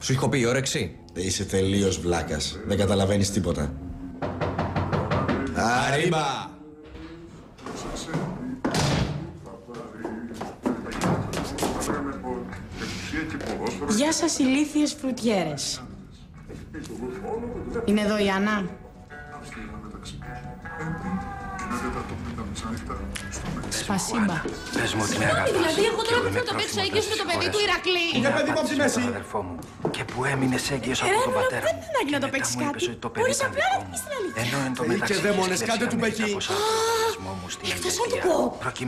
Σου έχω πει όρεξη. Είσαι τελείως βλάκας. Δεν καταλαβαίνεις τίποτα. Αρίμπα! Γεια σας, ηλίθιες φρουτιέρες. Είναι εδώ η Άννα. Σπασίμπα. Πες μου ότι με αγαπάς. Δηλαδή, εγώ τώρα που θα το παίξω έγκυος με το παιδί του Ηρακλή. Είναι παιδί μου από τη μέση. Και που έμεινες έγκυος από τον πατέρα μου. Δεν ανάγκη να το παίξεις κάτι. Μπορείς απλά να πεις την αλήθεια. Ενώ εν τω μεταξύ και δαίμονες, κάντε του μπεκί. Αυτό σαν του πω.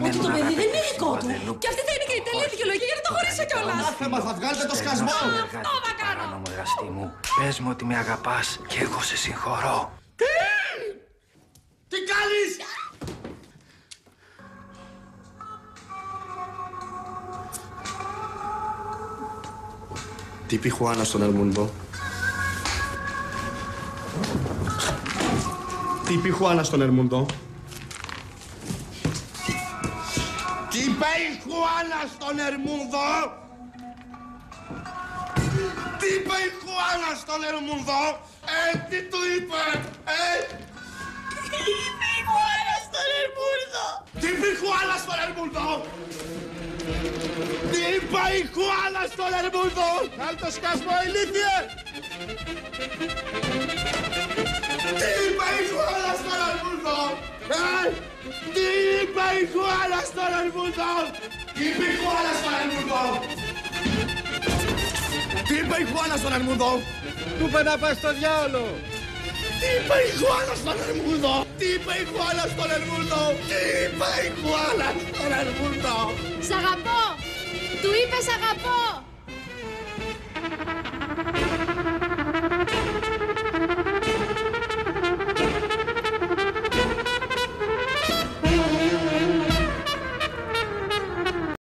Ότι το παιδί δεν είναι δικό του. Και αυτή θα είναι και η τέλεια δικαιολογία για να το χωρίσω κιόλας. Άθεμα, θα βγάλετε το σκασμό. Αυτό θα κάνω. Παράνομο εργαστή μου. Πες μου ότι με αγαπάς και εγώ σε συγχωρώ. Τι κάνεις! Τι είπε η Χουάνα στον Ερμούντο? Τι είπε η Χουάνα στον Ερμούντο? Τι είπε η Χουάνα στον Ερμούντο? Τι είπε η Χουάνα στον Ερμούντο? Τι του είπε? Τι είπε η Χουάνα στον Ερμούρδο. Τι είπε η Χουάνα στον Ερμούντο? Τι είπε η Χουάνα στον Ερμούντο? Κάλ' το σκασμό, ηλίθιε! Τι είπε η Χουάνα στον Ερμούντο? Τι είπε η Χουάνα στον Ερμούντο? Τι είπε η Χουάνα στον Ερμούντο? Τι είπε η Χουάνα στον Ερμούντο? Του είπε να πάει στο διάολο. Τι είπε η Χουάνα στον Ερμούντο? Τι είπε η Χουάνα στον Ερμούντο? Τι είπε η Χουάνα στον Ερμούντο? Σ' αγαπώ. Του είπε σ' αγαπώ.